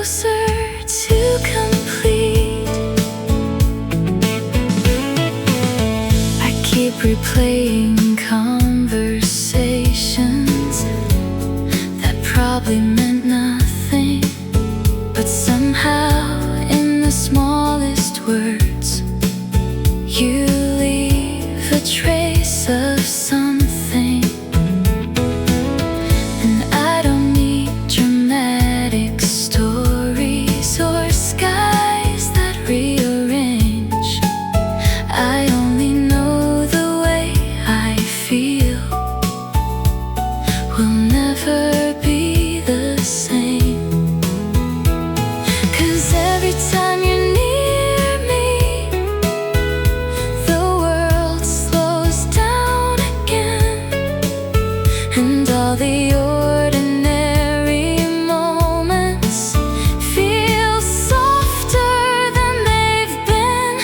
closer to complete. I keep replaying conversations that probably meant nothing, but somehow in the smallest words you leave a trace of something. And I don't need dramatic stories or skies that rearrange. I only know the way I feel will never be the same. 'Cause every time you're near me, the world slows down again, and all the ordinary moments feel softer than they've been.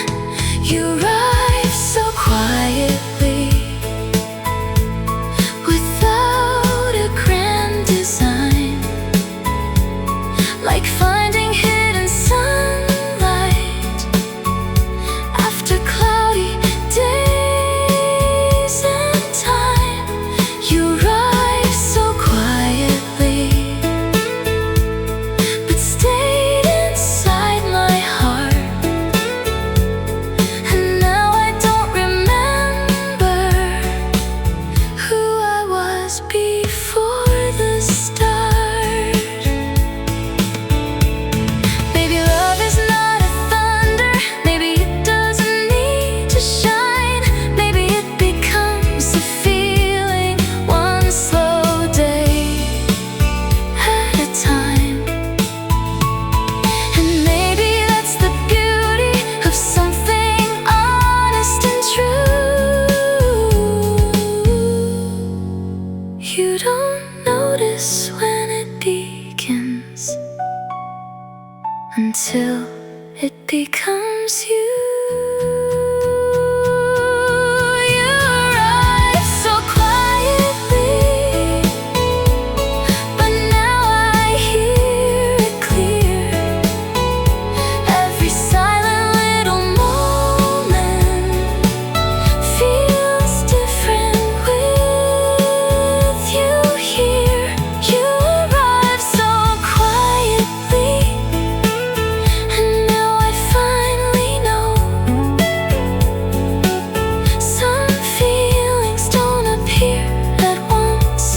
You arrive so quietly, without a grand design, like finding hidden sunlight after cloudy days and time. You arrive so quietly, but stayed inside my heart. And now I don't remember who I was before the start. Maybe love is not a thunder, maybe it doesn't need to shine. Maybe it becomes a feeling, one slow day at a time. And maybe that's the beauty of something honest and true. You don't notice when it begins until it becomes you. You arrive so quietly, but now I hear it clear. Every silent little moment feels different with you here. You arrive so quietly, and now I finally know some feelings don't appear at once.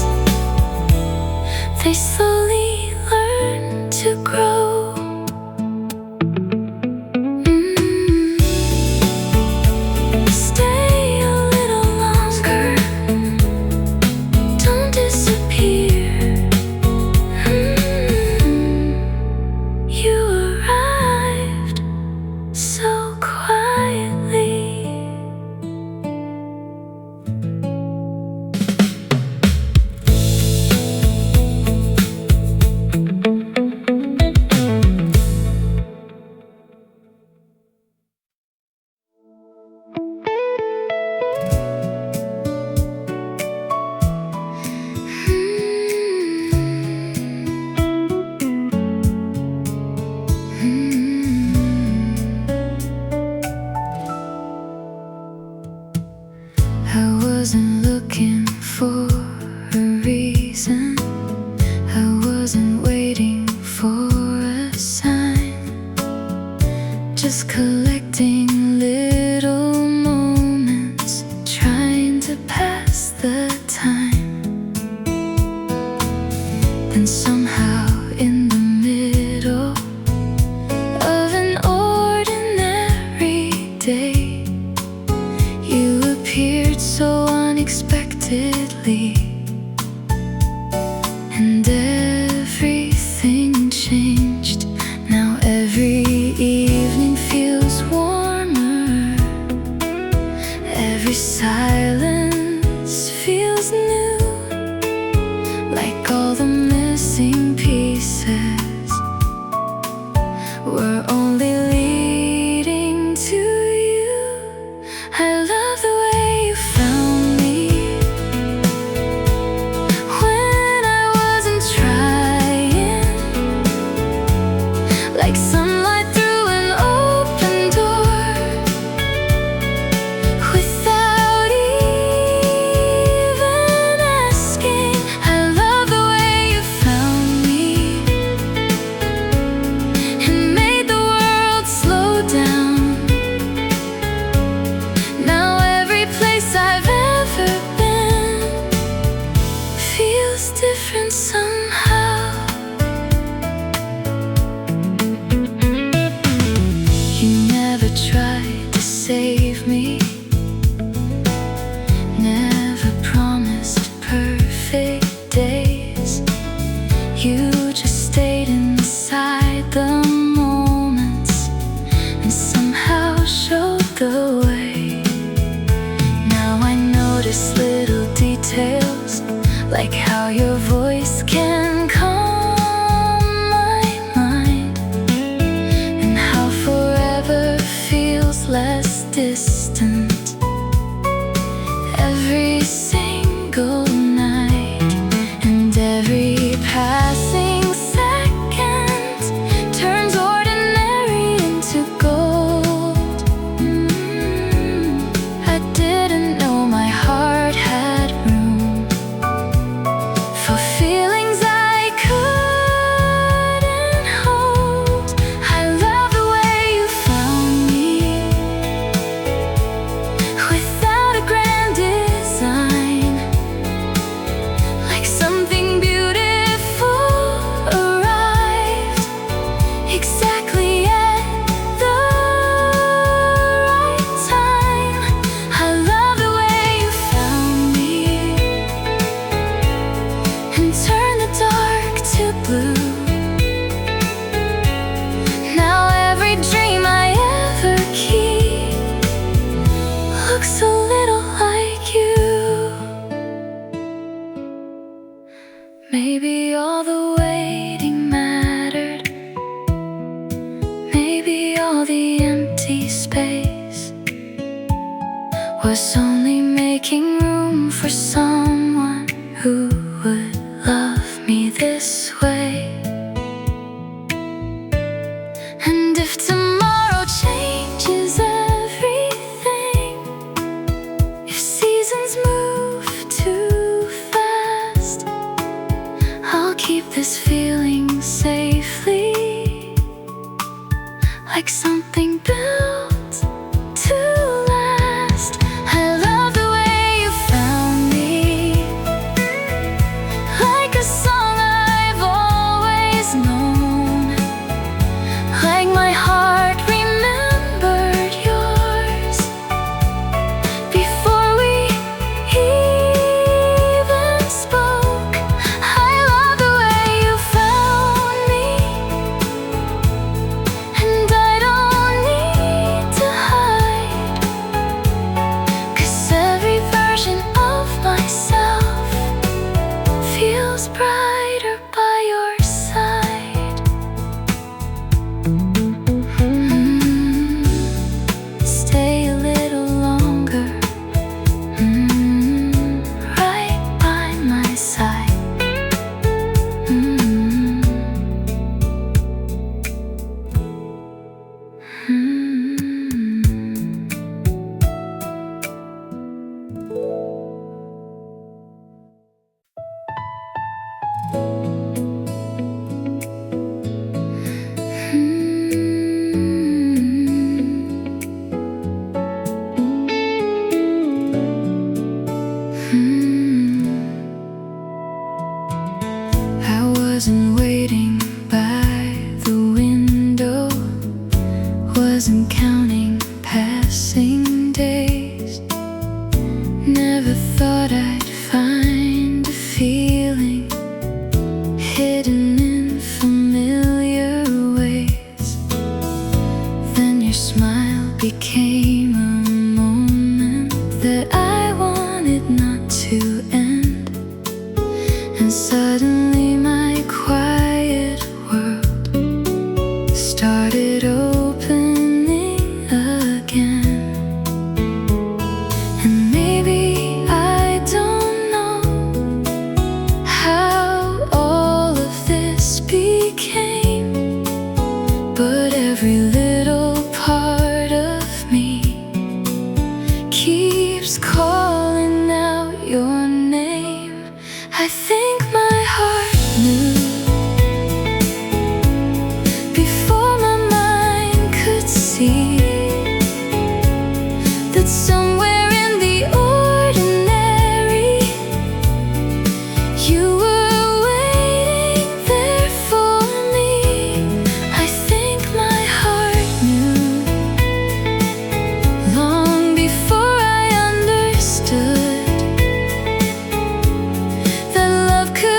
They slowly learn to grow. Stay a little longer, don't disappear. You arrived so quietly. I wasn't looking for a reason, I wasn't waiting for a sign, just collecting little moments, trying to pass the time. Then somehow in the middle of an ordinary day, you appeared so unexpectedly, and everything changed. Now every evening feels warmer, every silence feels new, like all the missing pieces were only leading to you. I love the way you found me when I wasn't trying. like how your voice can calm my mind, and how forever feels less distant every single night, and every passing second turns ordinary into gold. I didn't know my heart had room for feelings I couldn't hold. I love the way you found me, without a grand design, like something beautiful arrived exactly at the right time. I love the way you found me and turned the dark to blue. Now every dream I ever keep looks a little like you. Maybe all the waiting mattered. Maybe all the empty space was only making room for someone who would love me this way. And if tomorrow changes everything, if seasons move too fast, I'll keep this feeling safely, like something built to last. I love the way you found me, like a song I've always known, like my heart remembered yours before we even spoke. I love the way you found me, and I don't need to hide, 'cause every version of myself feels brighter by your side. Stay a little longer, right by my side. I wasn't waiting by the window, wasn't counting passing days. Never thought I'd find a feeling hidden in familiar ways. Then your smile became a moment that I wanted not to end, and suddenly my quiet world started opening again. And maybe I don't know how all of this became, but every little part of me keeps calling out your name. I think my heart knew before my mind could see that somewhere in the ordinary you were waiting there for me. I think my heart knew long before I understood that love could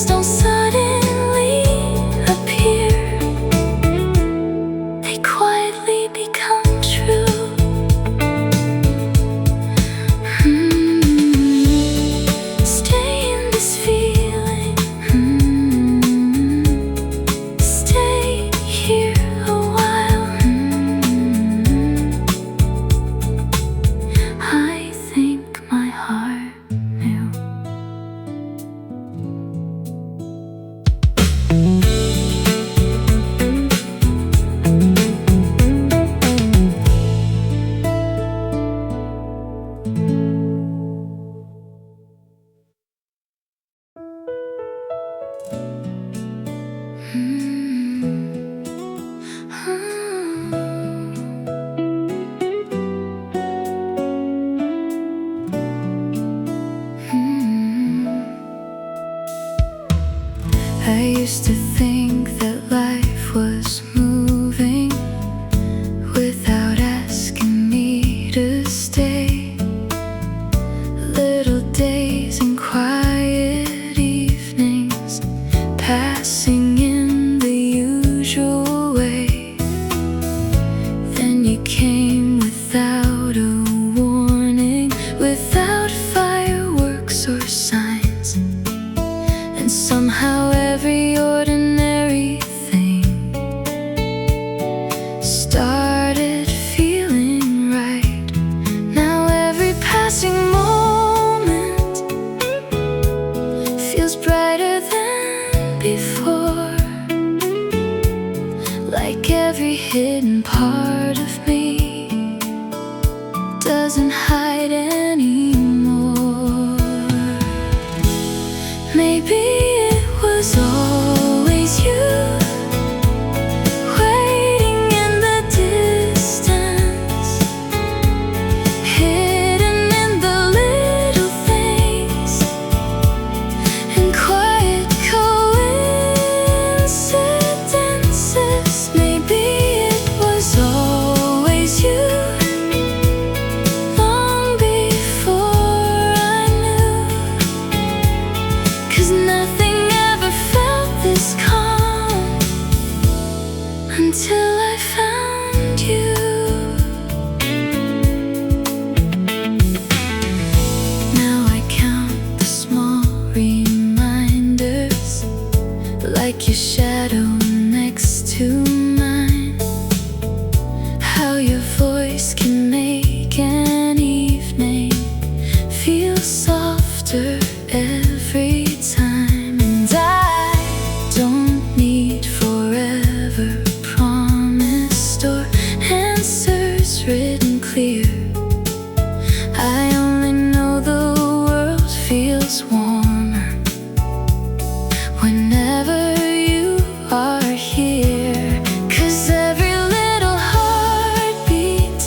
dreams don't suddenly appear, they quietly become true. Stay in this feeling, stay here a while. I think my heart knew. I used to think that life was moving without asking me to stay. Little days and quiet evenings passing in the usual way. Then you came without a warning, without fireworks or signs, and somehow every ordinary thing started feeling right. Now every passing moment feels brighter than before, like every hidden part of me doesn't hide anymore. Maybe it was always you, waiting in the distance, hidden in the little things and quiet coincidences. Maybe it was always you, long before I knew, 'cause nothing ever felt this calm until I found you. Now I count the small reminders, like your shadow next to mine, how your voice can make an evening feel softer every time. And I don't need forever promised or answers written clear. I only know the world feels warmer whenever you are here. 'Cause every little heartbeat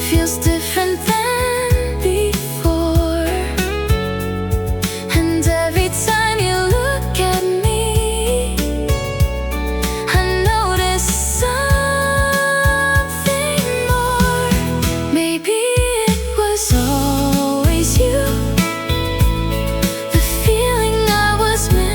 feels different than before, and every time you look at me, I notice something more. Maybe it was always you, the feeling I was missing.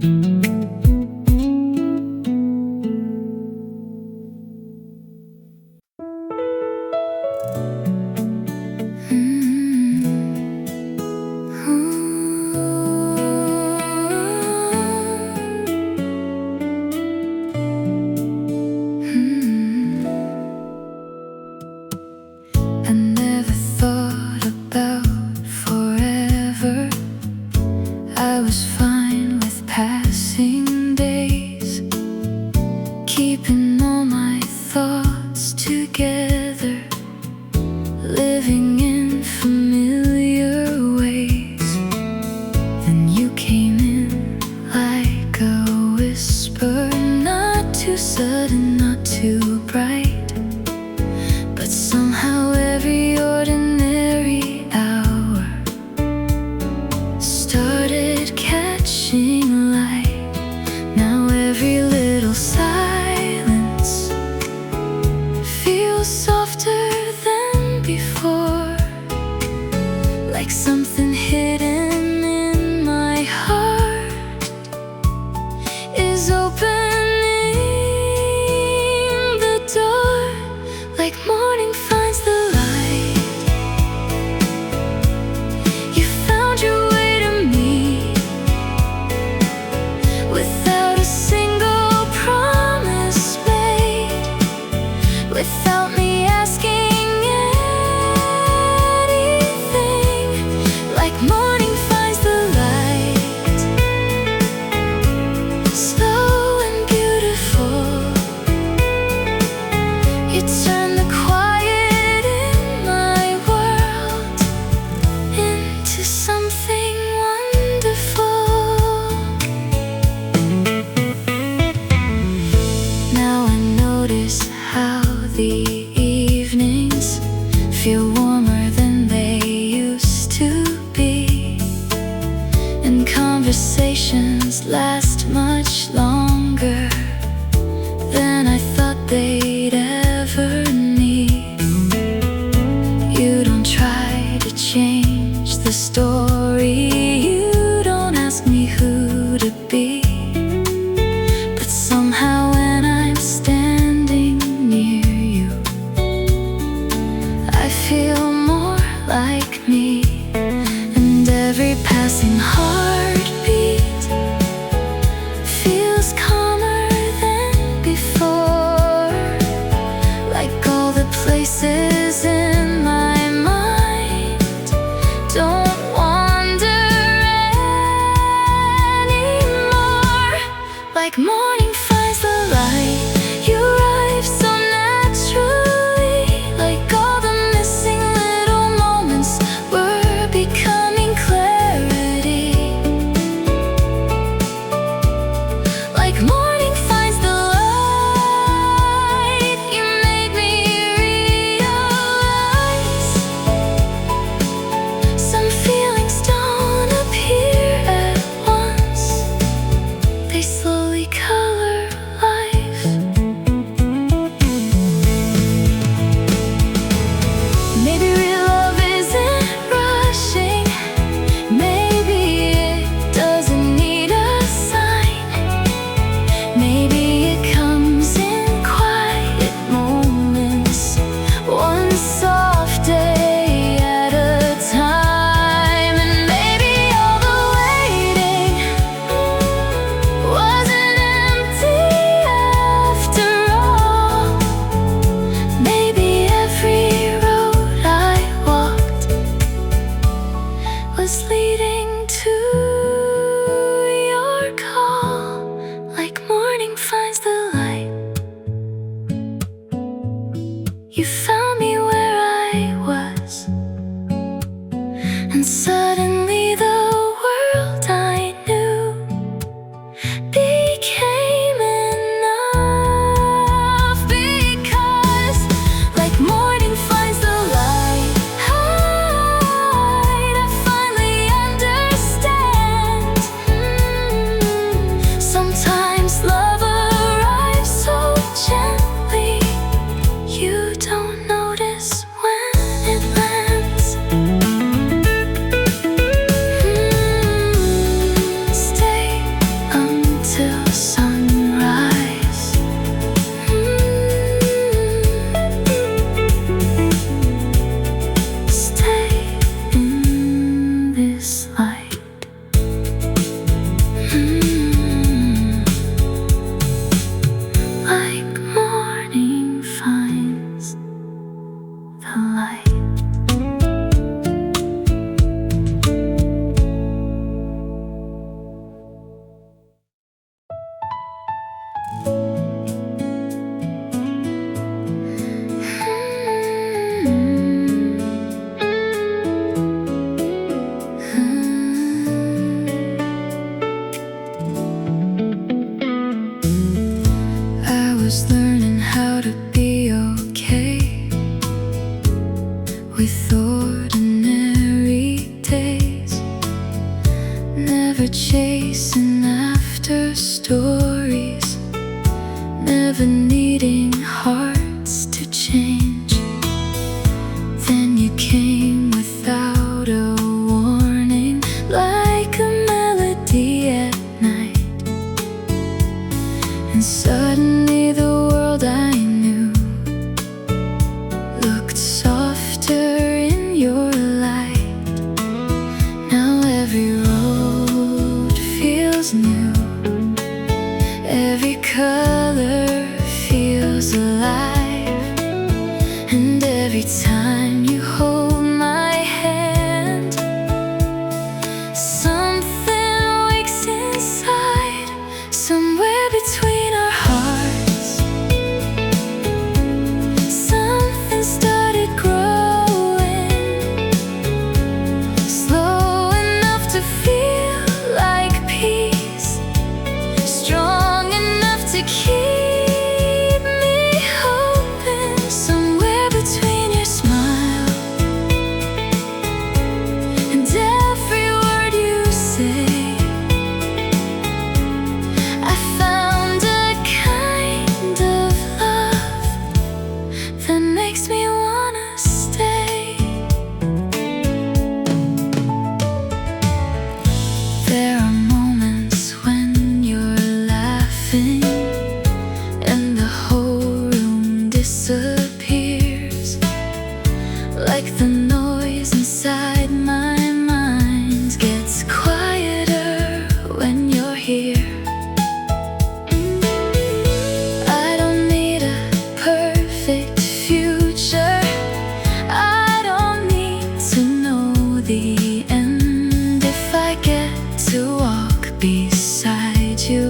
I never thought about forever. I was fine with passing days, keeping all my thoughts together, living in familiar ways. Then you came in like a whisper, not too sudden, not too bright, but somehow every ordinary hour started catching light. Now every little silence feels softer than before, like something hidden in my heart is opening the door, like morning finds the light. You found your way to me without a single promise made, without me asking anything, like morning finds the light. Slow and beautiful, you turn the quiet in my world into something wonderful. Now I notice how the evenings feel warmer than they used to be, and conversations last much longer than I thought they'd ever need. You don't try to change the story, you don't ask me who to be, but somehow when I'm standing near you, I feel more like me, and every passing heartbeat feels calmer than before, like all the places in my mind don't wander anymore, like morning finds the light. You arrive so naturally, like all the missing little moments were becoming clarity, like morning finds the light. You made me realize some feelings don't appear at once, they slowly color never chasing after stories, never needing hearts to change. Then you came without a warning, like a melody at night. And suddenly the world I knew looked softer in your light. Now every road feels new, every color feels alive, and every time you hold my hand, something wakes inside, somewhere between our hearts. Something started growing, slow enough to feel like peace, strong enough to keep me hoping. Somewhere between your smile and every word you say, I found a kind of love that makes me wanna stay. There are moments when you're laughing and the whole room disappears, like the noise inside my mind gets quieter when you're here. I don't need a perfect future, I don't need to know the end. If I get to walk beside you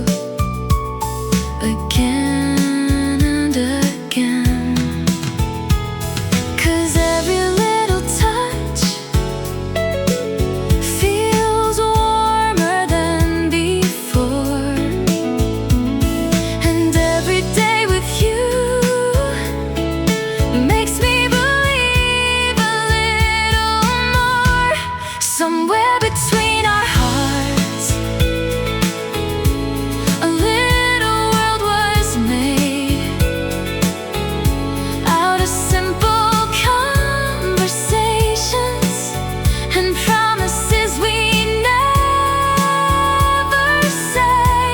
again and again, 'cause every little touch feels warmer than before, and every day with you makes me believe a little more. Somewhere between our hearts, a little world was made out of simple conversations and promises we never say.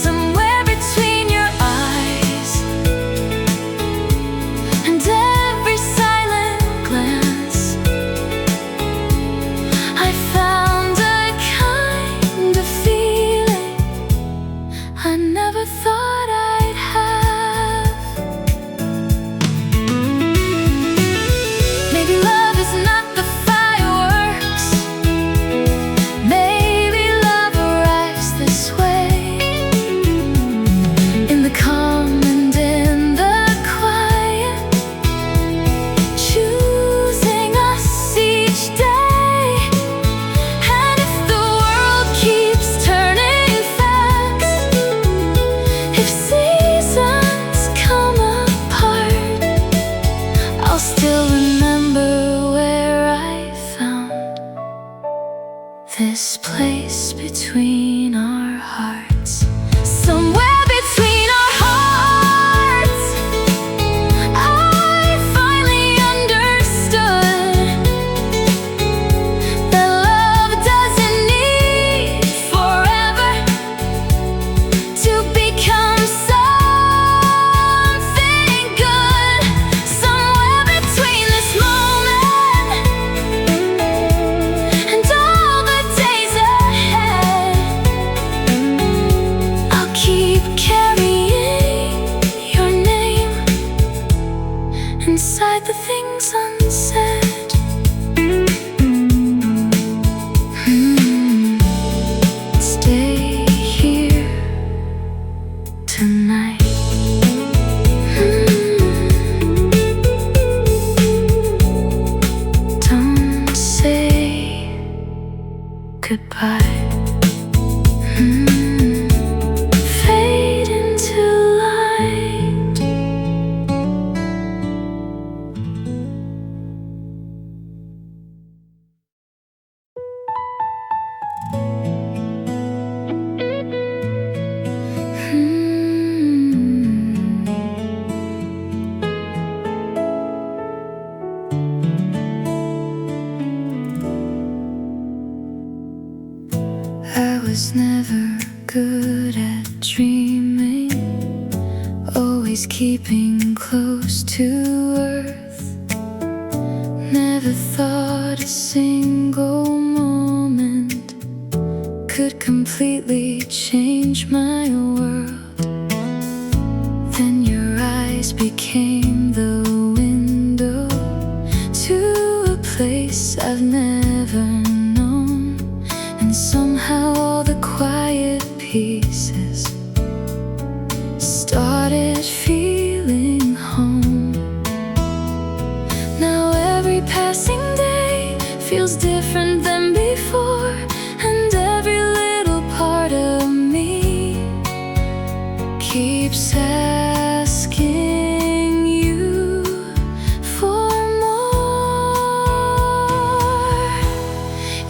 Somewhere between your eyes and every silent glance, I found a kind of feeling I never thought I'd have. Maybe love is not the fireworks, maybe love arrives this way, in the calm and in the quiet, choosing us each day. And if the world keeps turning fast, if seasons come apart, I'll still remember where I found this place between our hearts. Somewhere between our hearts, I finally understood that love doesn't need forever to become something good. Somewhere between this moment and all the days ahead, never good at dreaming, always keeping close to earth. Never thought a single moment could completely change my world. Then your eyes became the window to a place I've never known, and somehow all the quiet pieces started feeling home. Now every passing day feels different than before, and every little part of me keeps asking you for more.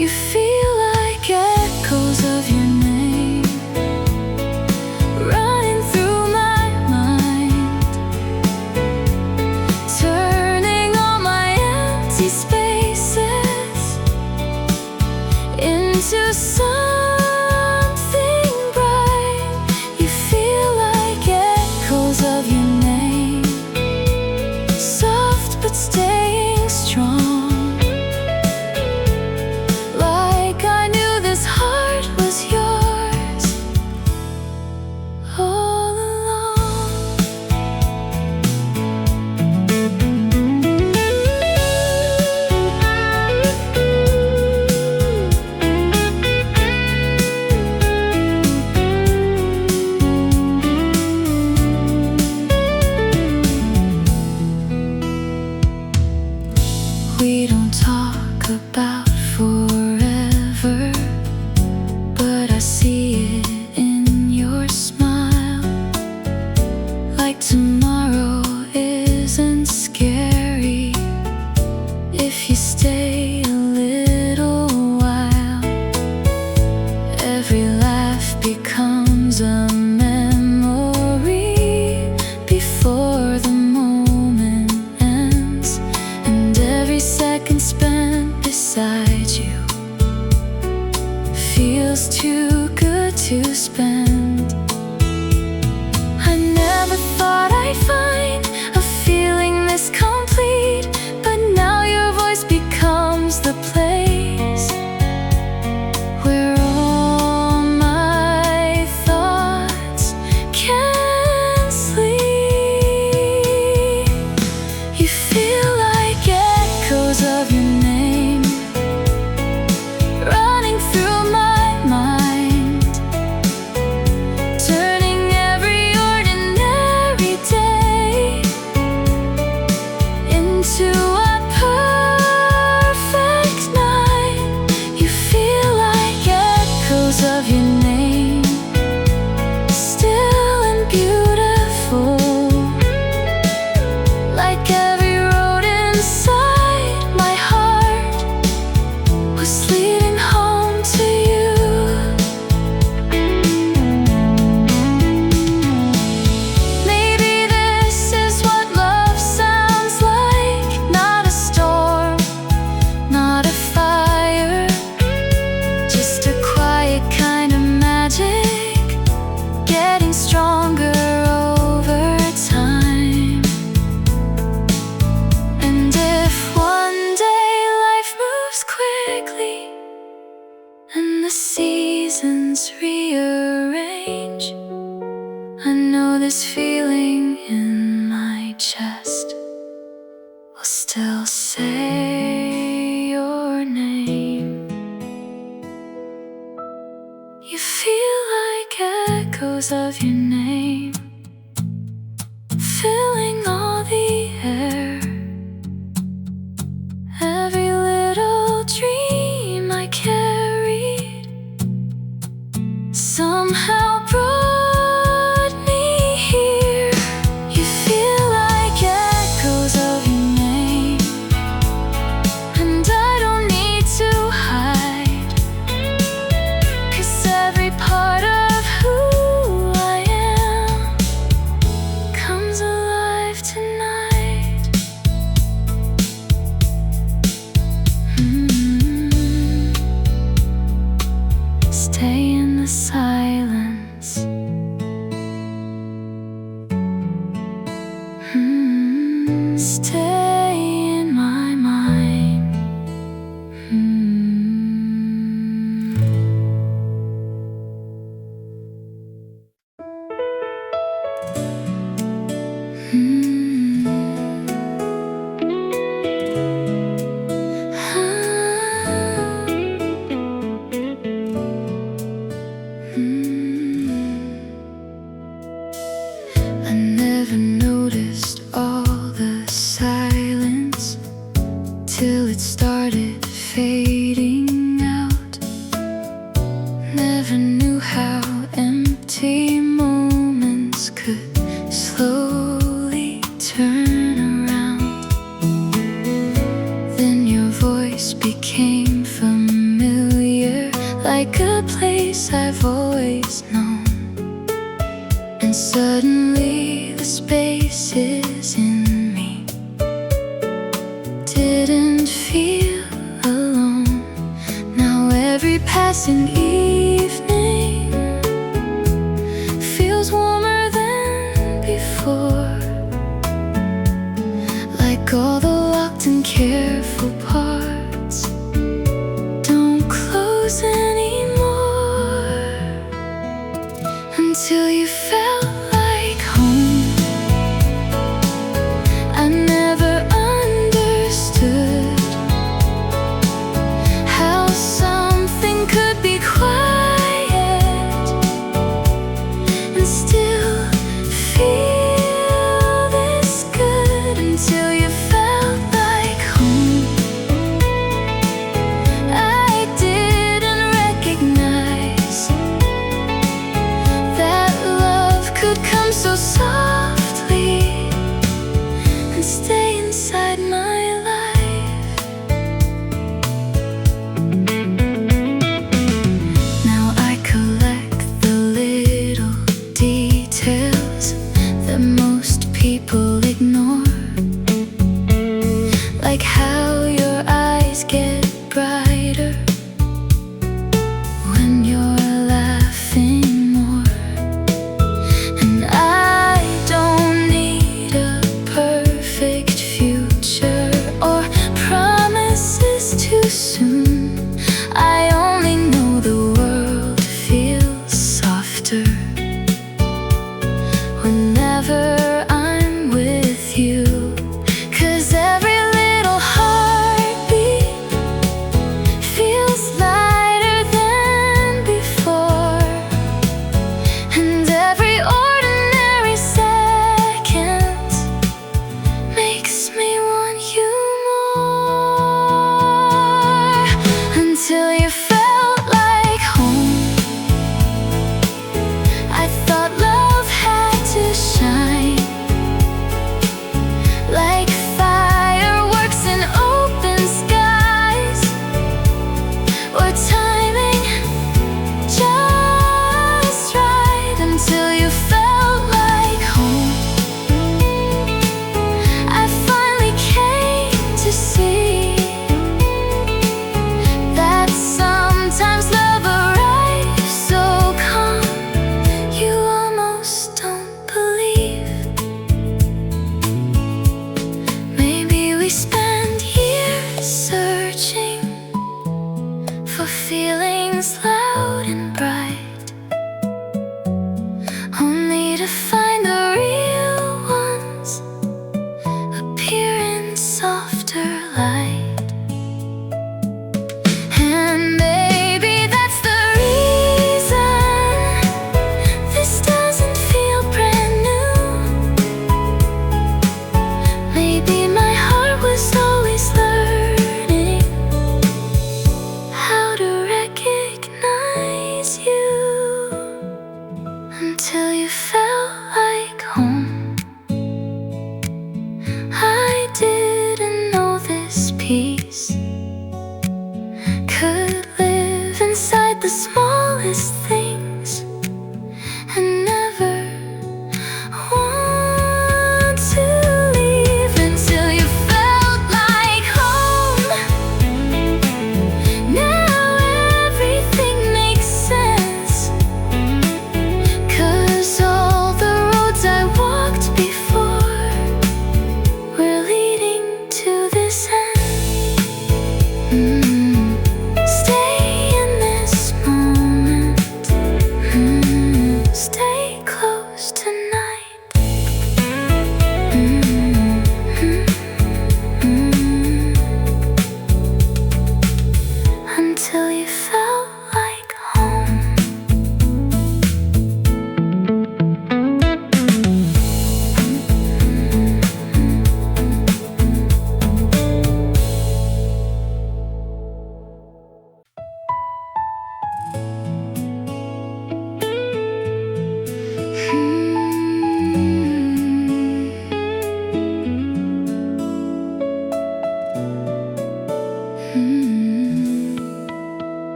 You feel like echoes of your name running through my mind, turning all my empty spaces into something bright. You feel like echoes of your name, soft but staying strong. Like I knew this heart was yours all along. We don't talk about forever, but I see it in your smile. Like tomorrow isn't scary if you stay a little while. Every laugh becomes a memory before the moment ends, and every second spent beside you feels too good to spend. I never thought I'd find a feeling this complete, but now your voice becomes the place where all my thoughts can sleep. You feel like echoes of your name running through my mind, turning every ordinary day into a perfect night. You feel like echoes of your name, still and beautiful. Like every road inside my heart was leading home to you. Maybe this is what love sounds like. Not a storm, not a fire, just a quiet kind of magic, getting stronger over time. And if one day life moves quickly and the seasons rearrange, I know this feeling in my chest will still say your name. You feel like echoes of your name filling all the air. Every little dream I carried somehow brought me here. You feel like echoes of your name, and I don't need to hide, 'cause every part of who I am comes alive tonight. Stay in the silence. I never noticed all the silence till it started fading out. Never knew how empty moments could slowly turn around. Then your voice became familiar, like a place I've always known. And suddenly the spaces in me didn't feel alone. Now every passing evening feels warmer than before, like all the locked and careful parts don't close anymore. Until you felt like home. I never understood how something could be quiet and still feel this good. Until you felt like home. I didn't recognize that love could come so softly and stay inside my life. Now I collect the little details that most people ignore, like how your eyes get brighter when you're laughing more. And I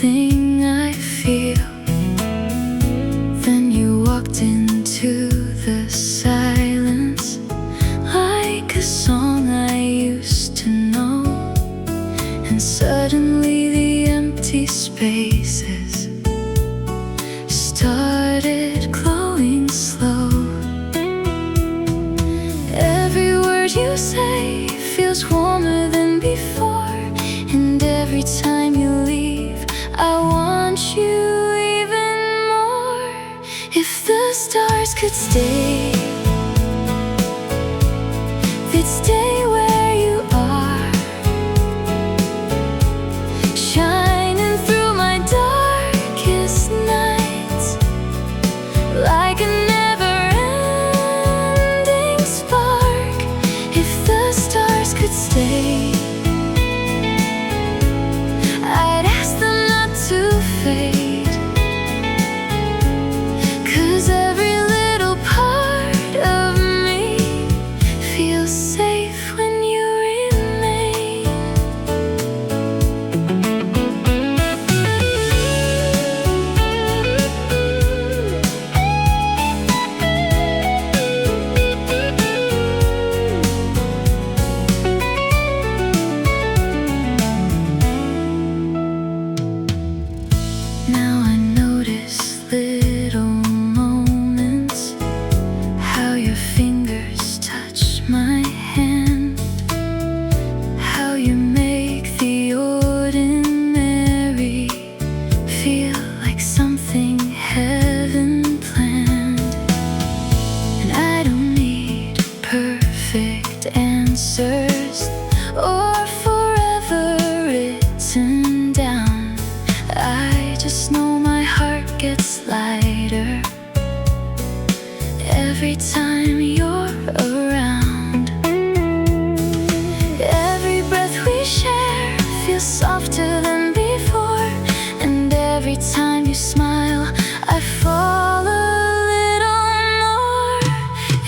everything I feel. Then you walked into the silence like a song I used to know, and suddenly the empty spaces started glowing slow. Every word you say feels warmer than before, and every time you leave I want you even more. If the stars could stay, they'd stay where you are, shining through my darkest nights like a never-ending spark. If the stars could stay, I'd ask them not to fade, 'cause every little part of me feels safe when you remain. Now I notice little moments, how your fingers touch my hand, how you make the ordinary feel like something heaven planned. And I don't need perfect answers or forever written down. I just know my heart gets lighter every time you're around. Every breath we share feels softer than before, and every time you smile I fall a little more.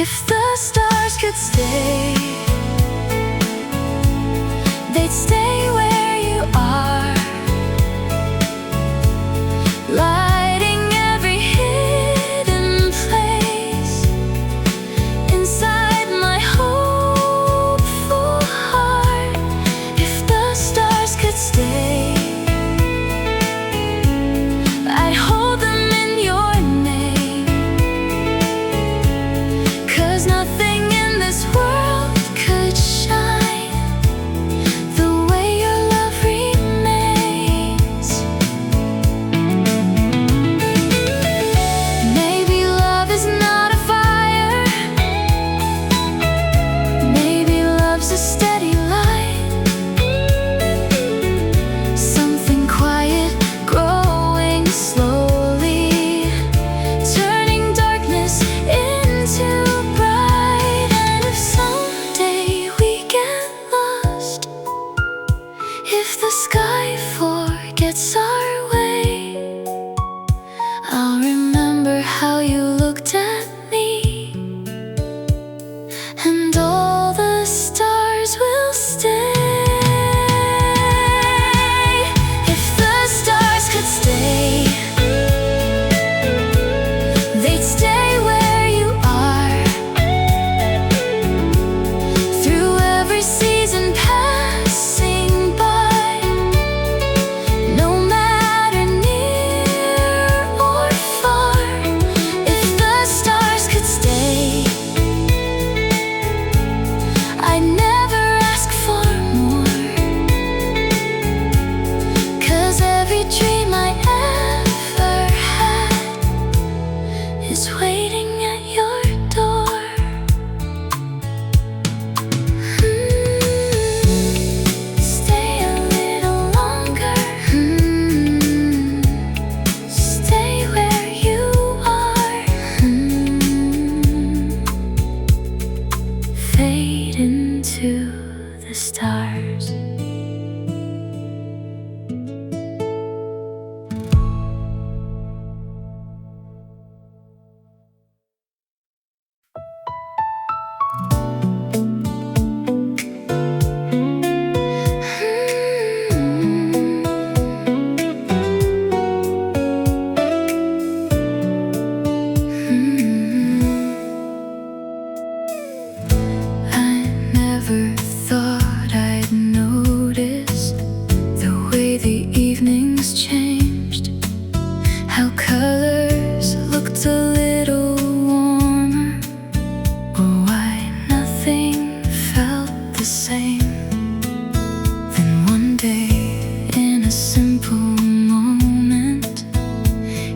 If the stars could stay, they'd stay where you are, lighting every hidden place inside my hopeful heart. If the stars could stay, I'd hold them in your name, 'cause nothing in this world could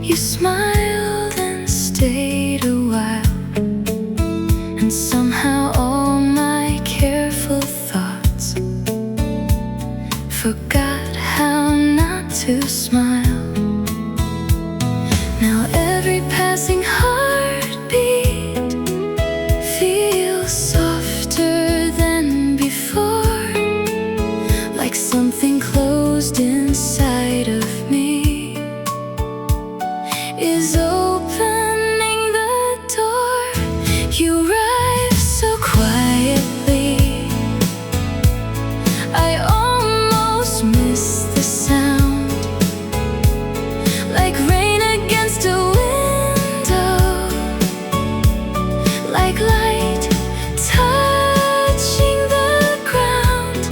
You smiled and stayed a while, and somehow all my careful thoughts forgot how not to smile. Now every passing heartbeat feels softer than before, like something closed inside of me is opening the door. You arrive so quietly, I almost miss the sound, like rain against a window, like light touching the ground.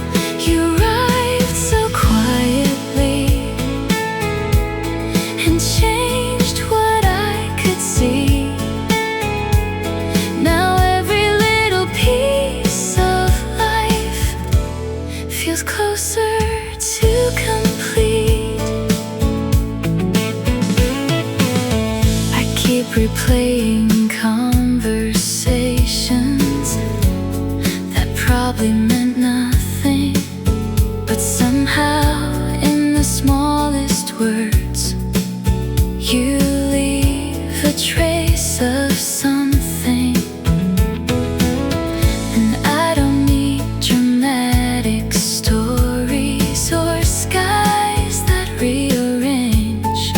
You arrived so quietly and changed what I could see. Now every little piece of life feels closer to complete. I keep replaying conversations that probably meant nothing, but somehow in the smallest words you leave a trace of something. And I don't need dramatic stories or skies that rearrange.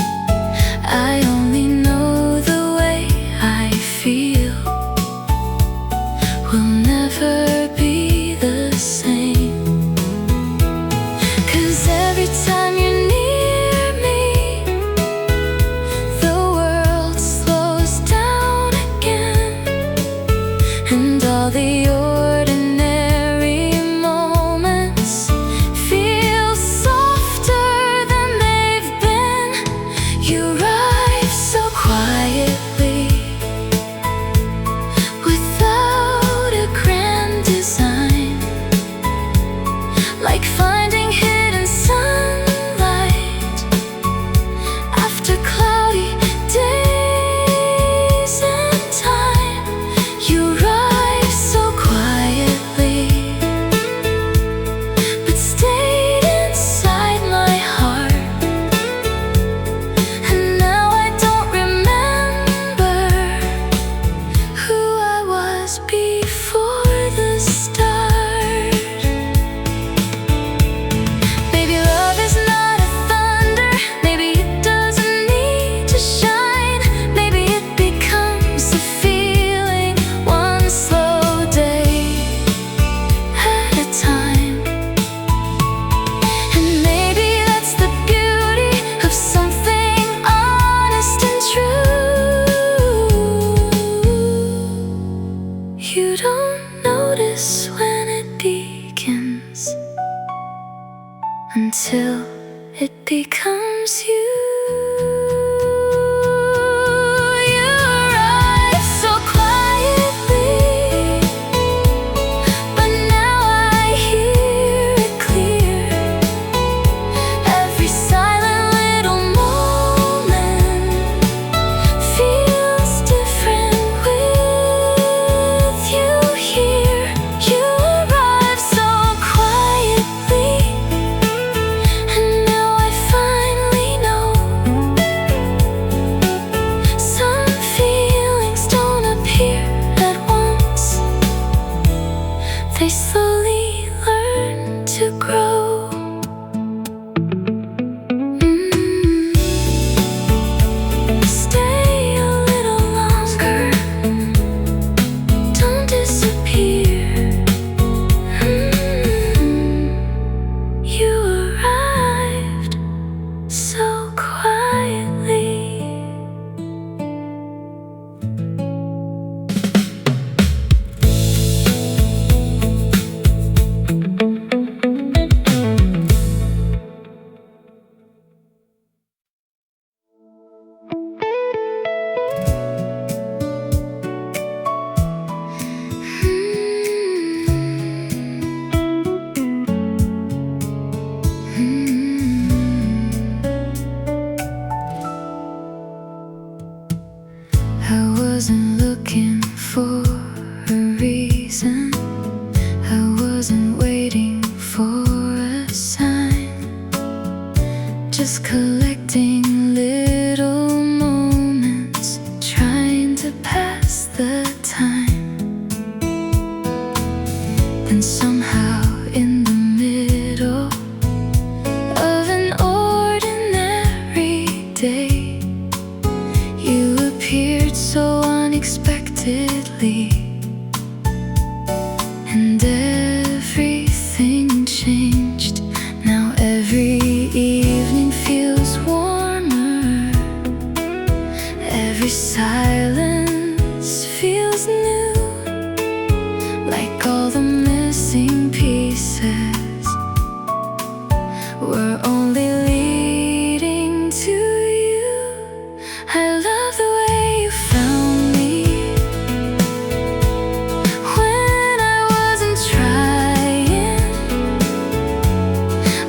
I only know the way I wasn't looking for a reason. I wasn't waiting for a sign. Just collecting little moments, trying to pass the time. And somehow in the middle of an ordinary day, you appeared so unexpectedly, and everything changed. Now every evening feels warmer, every silence feels new, like all the missing pieces were only leading to you. I love the way you found me when I wasn't trying,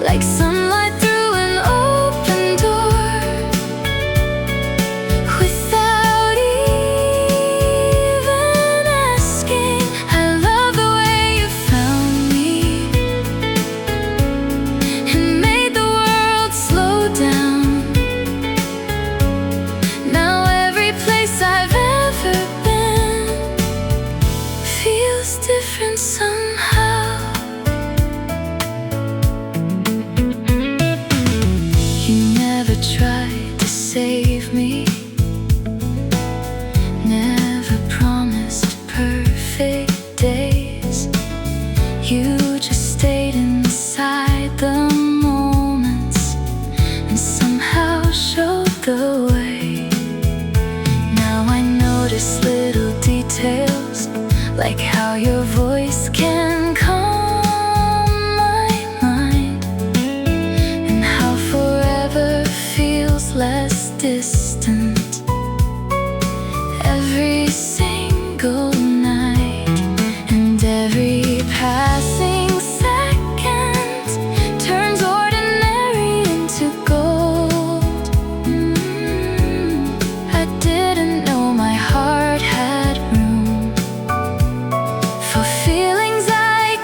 like sunlight through an open door, without even asking. I love the way you found me and made the world slow down. Now every place I've ever been feels different somehow. You never tried to save me, never promised perfect days. You just stayed inside the moments and somehow showed the way. Now I notice little details, like how your voice can calm my mind, and how forever feels less distant every single night. And every passing second turns ordinary into gold. I didn't know my heart had room for feelings I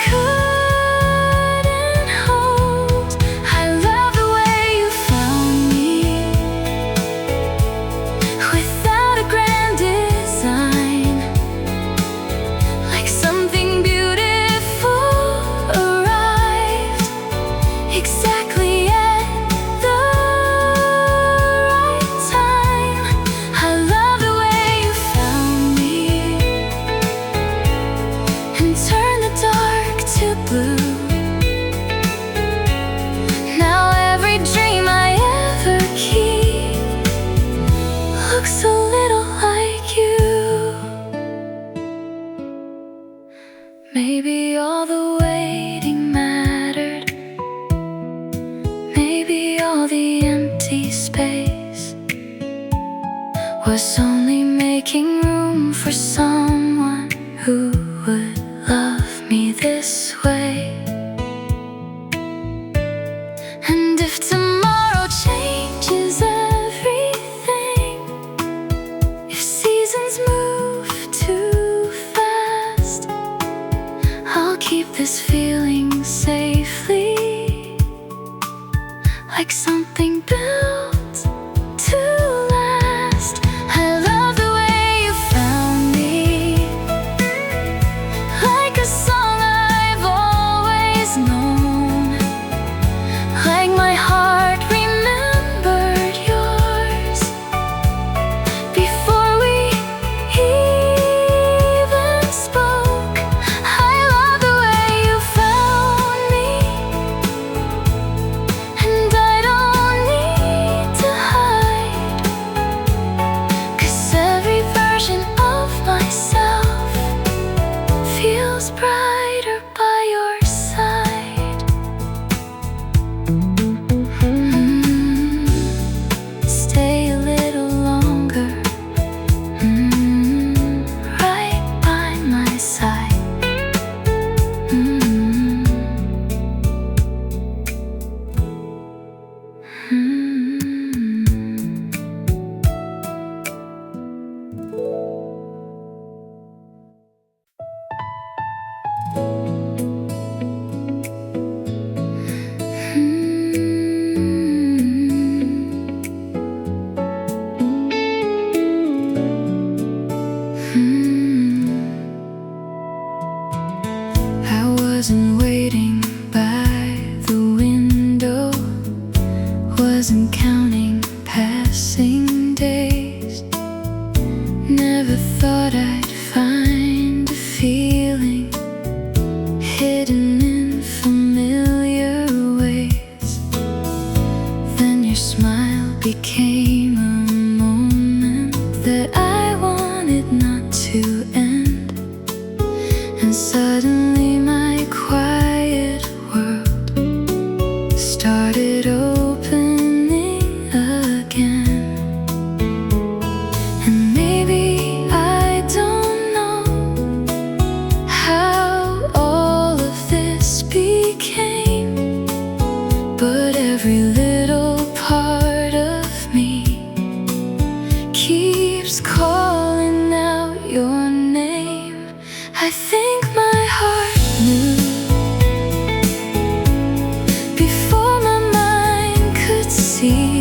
couldn't hold. I love the way you found me without a grand design, like something beautiful arrived exactly at the right time. I love the way you found me and turned the dark to blue. Now every dream I ever keep looks a little like you. Maybe all the waiting mattered, maybe all the empty space was only making room for someone who would love me this way. And if tomorrow changes everything, if seasons move too fast, I'll keep this feeling safely, like something built to last. I love the way you found me thought I'd find a feeling hidden in familiar ways. Then your smile became a moment that I wanted not to end. And suddenly my quiet world started opening again. And maybe I don't know how all of this became, but every little part of me keeps calling out your name. I think my heart knew before my mind could see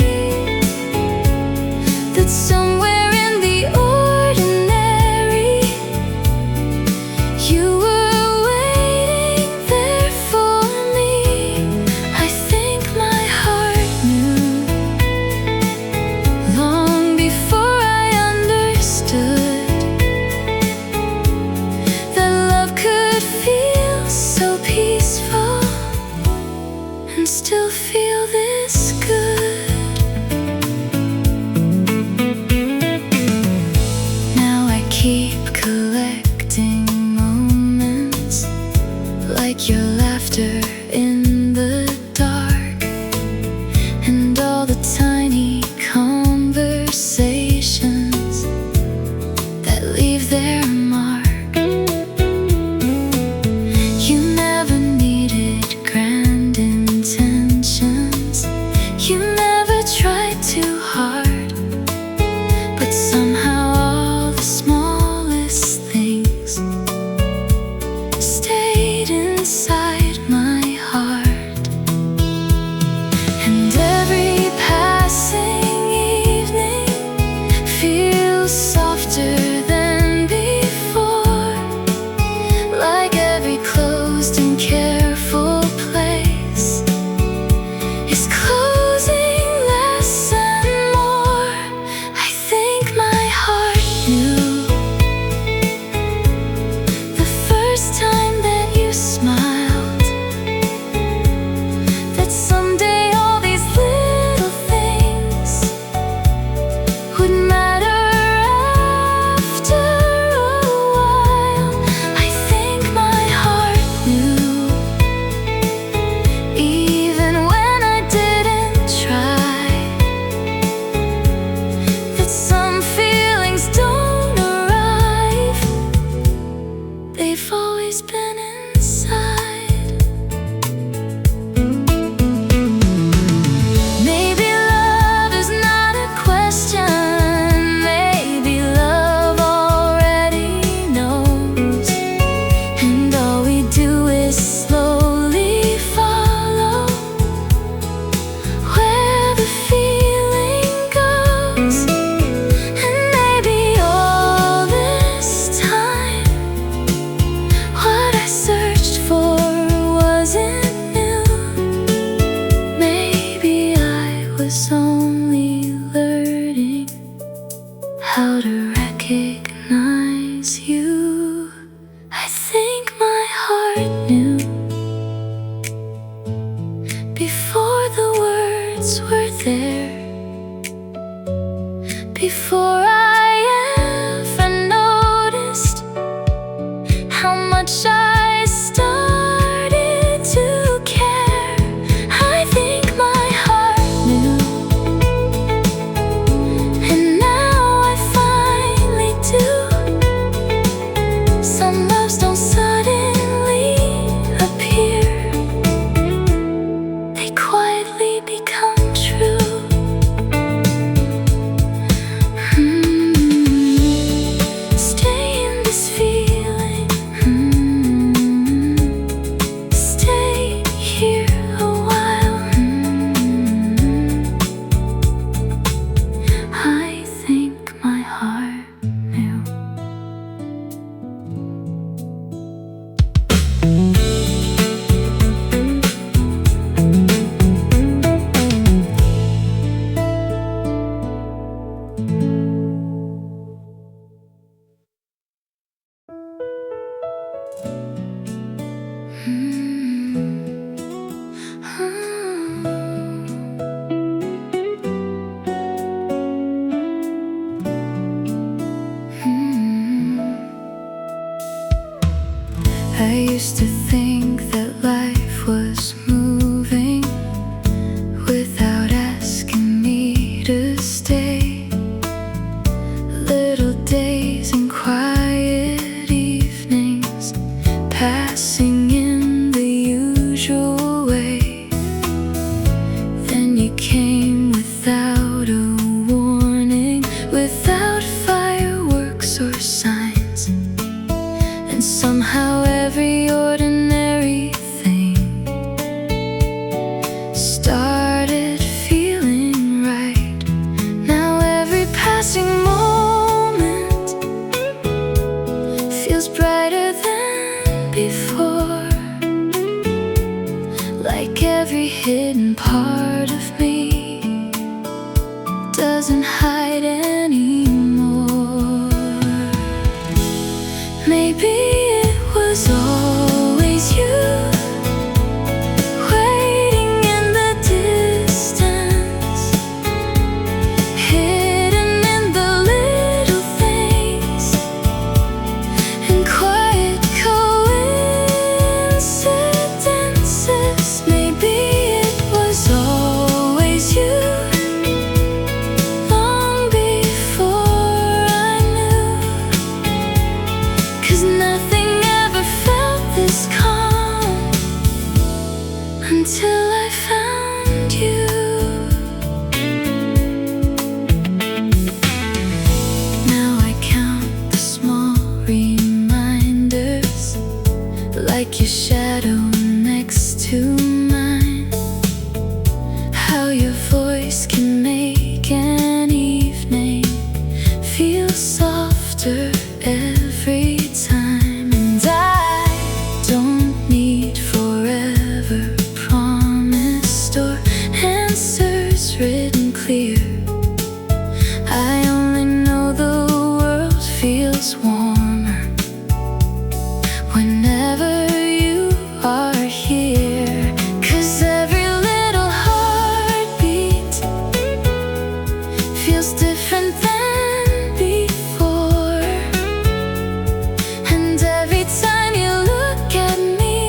that somewhere in the ordinary you were waiting there for me. I think my heart knew long before I understood that love could feel so peaceful and still feel this good. Now I keep collecting moments like your laughter in the dark, and all the tiny conversations that leave their mark. You never needed grand intentions, you never tried too hard, but somehow all the smallest things stayed inside my heart. And every passing evening feels softer than before, like every closed and careful place is closing less and more. I think my heart knew the first time that you smiled that someday all these little things would matter after a while. I think my heart knew even when I didn't try that some feelings don't arrive, they've always been inside. Maybe love is not a question, maybe love already knows, and all we do is slowly follow where the feeling goes. And maybe all this time what I searched for wasn't new. Maybe I was only learning how to recognize you. I think my heart knew before the words were there, before I ever noticed how much I started to care. I think my heart knew, and now I finally do. Some loves don't suddenly appear, they quietly become true. used to think that life was moving without asking me to stay. Little days and quiet evenings passing in the usual way. Then you came without a warning, without fireworks or signs. And somehow every ordinary thing started feeling right. Now every passing moment feels brighter than before, like every hidden part of me doesn't hide anymore. Maybe it was always you, waiting in the distance, hidden in the little things and quiet coincidences. Maybe it was always you, long before I knew, 'cause nothing ever felt this calm until I found you. Now I count the small reminders, like your shadow next to mine. How your voice can make an evening feel softer every time. And I don't need forever promised or answers written clear. I only know the world feels warmer whenever you are here. 'Cause every little heartbeat feels different than before. And every time you look at me,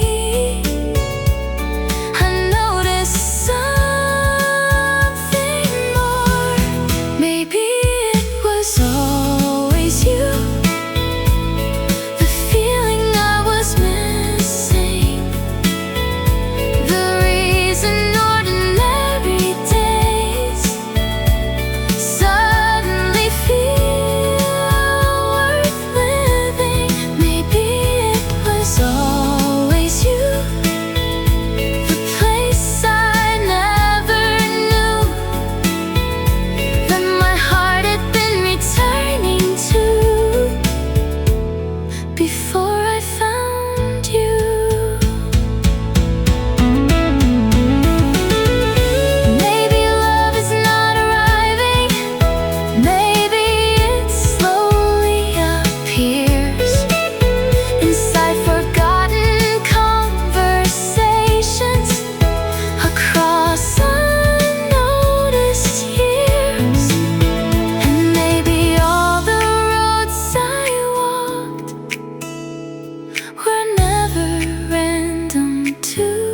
I notice something more. Maybe it was always you, the feeling I was missing, the reason ordinary days suddenly feel worth living. Maybe it was always you, the place I never knew, that my heart had been returning to before I found you. Maybe love is not arriving, maybe it slowly appears inside forgotten conversations across unnoticed years. And maybe all the roads I walked were never random too.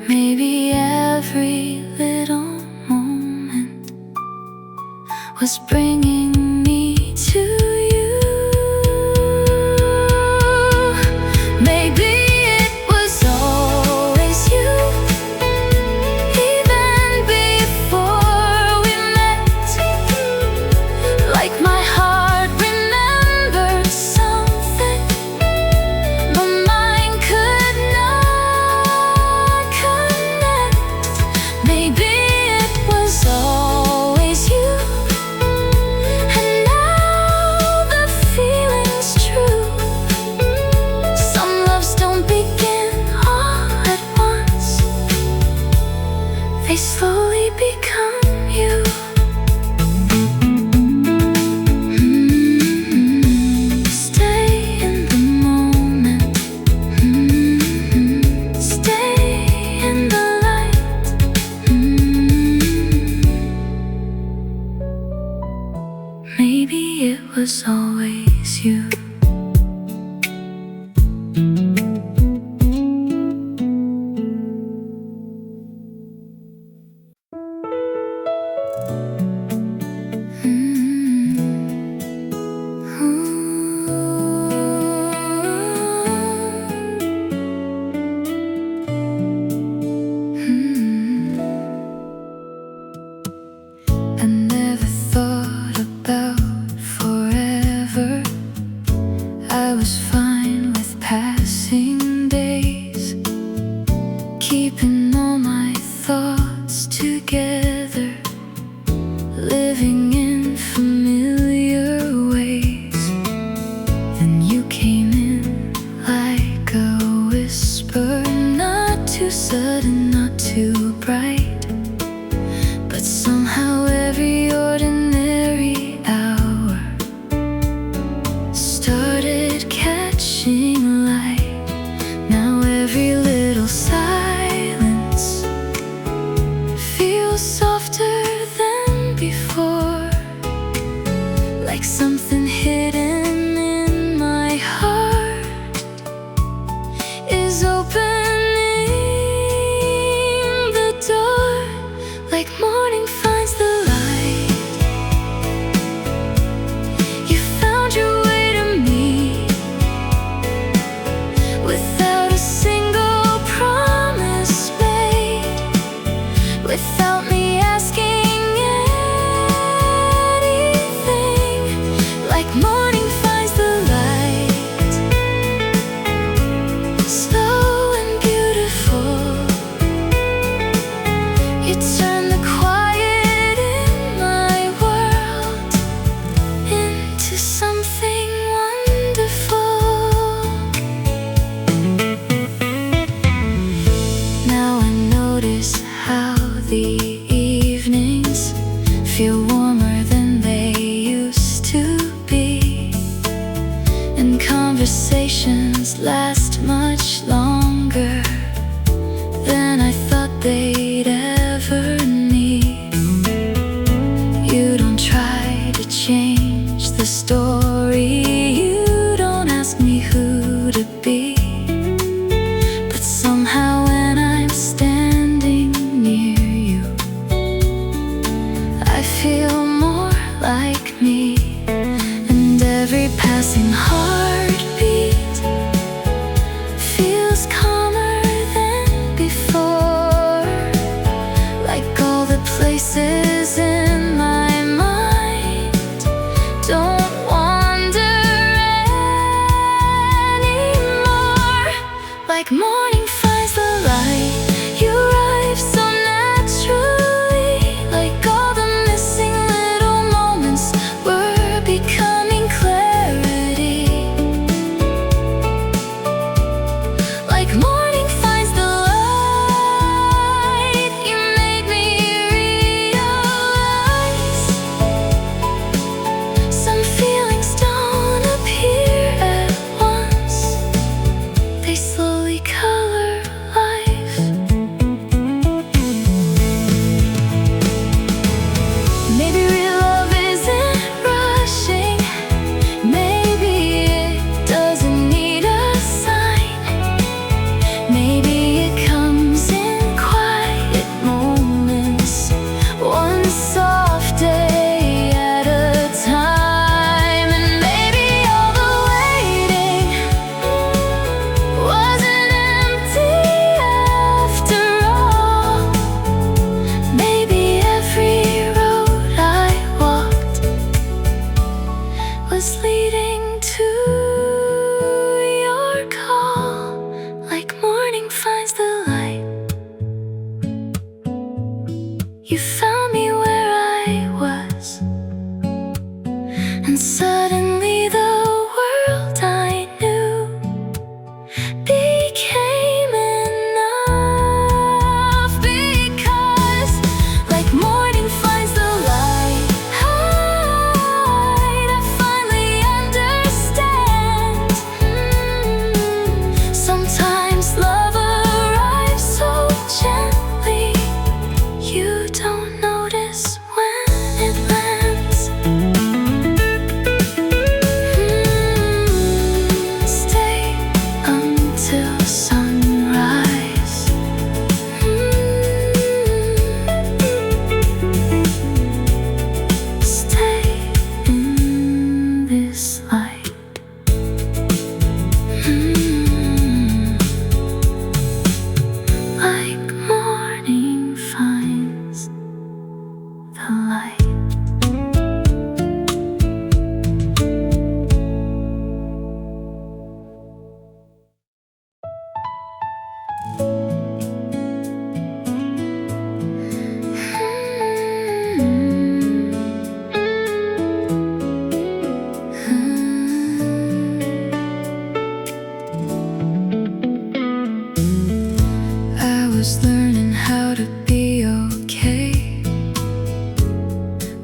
Maybe every little moment was bringing me to you. Maybe it was always you, even before we met. Like my heart remembered something, but mine could not connect. Maybe it was always you, and now the feeling's true. Some loves don't begin all at once, they slowly become you. Stay in the moment, stay in the light. Maybe it was always you. living in familiar ways. Then you came in like a whisper, not too sudden, not too bright, but somehow every ordinary hour started catching light. Now every little silence feels softer than before, like something hidden in my heart is opening the door, like morning finds the light. You found your way to me without a single promise made, without me asking anything, like morning finds the light. Slow and beautiful, you turn the quiet in my world into something wonderful. Now I notice how the evenings feel warmer than they used to be, and conversations last much longer than I thought they'd ever need. You don't try to change the story, you don't ask me who to be, but somehow when I'm standing near you, I feel more like me. And every passing heartbeat feels calmer than before, like all the places in my mind don't wander anymore. Like morning finds the light, you arrive so naturally, like all the missing little moments were becoming clarity.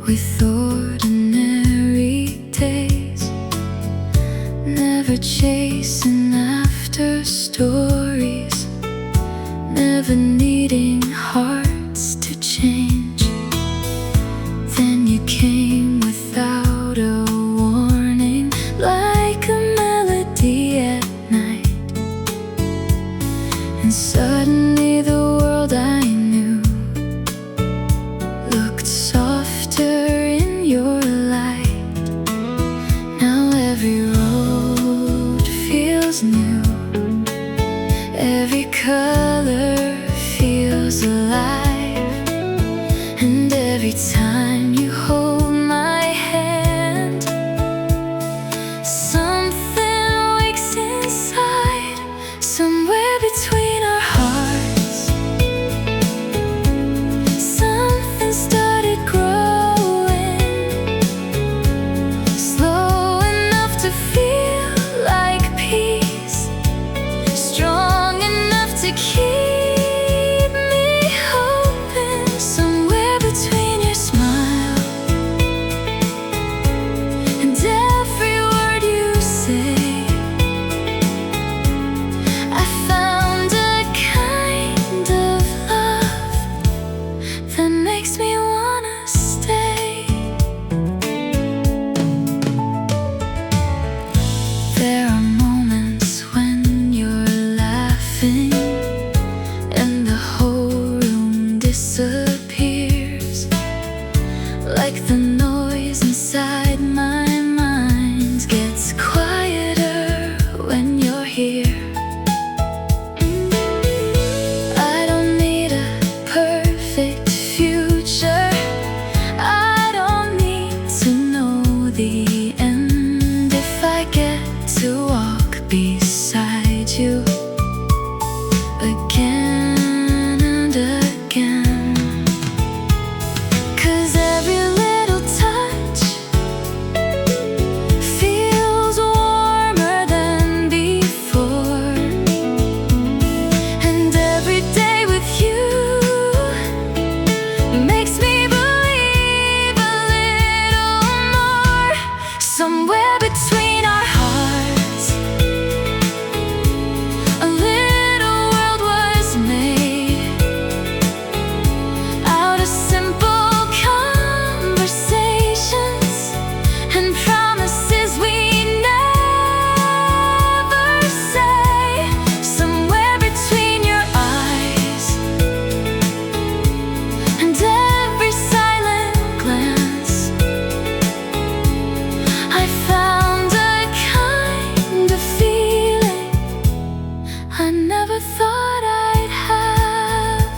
with ordinary days, never chasing after stories, never needing hearts to change. Then you came without a warning, like a melody at night, and suddenly the world I knew looked softer in your light. Now every road feels new, every color feels alive, and every time you hold my hand, something wakes inside, somewhere between our hearts. Something started growing, slow enough to feel like peace, strong enough to keep me hoping. Somewhere between your smile and every word you say, I found a kind of love that makes me wanna stay. There are moments when you're laughing and the whole room disappears, like the noise inside my mind gets quieter when you're here. I don't need a perfect future, I don't need to know the end. If I get to walk beside you again and again, 'cause every little touch feels warmer than before, and every day with you makes me believe a little more. Somewhere between our hearts, a little world was made out of simple conversations and promises we never say. Somewhere between your eyes and every silent glance, I found a kind of feeling I never thought I'd have.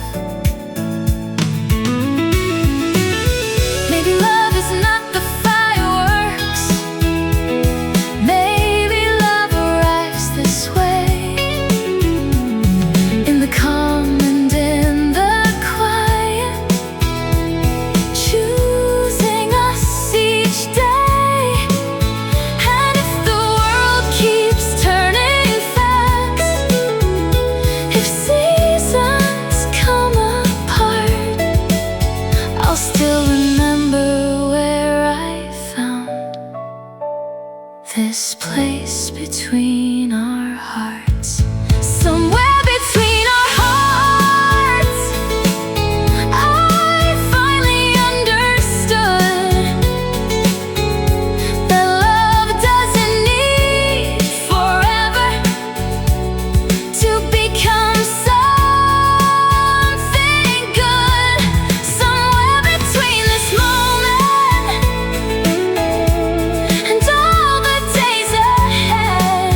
Maybe love is not the fireworks, maybe love arrives this way, in the calm and in the quiet, choosing us each day. And if the world keeps turning fast, if seasons come apart, I'll still remember where I found this place between our hearts. Somewhere between our hearts, I finally understood that love doesn't need forever to become something good. Somewhere between this moment and all the days ahead,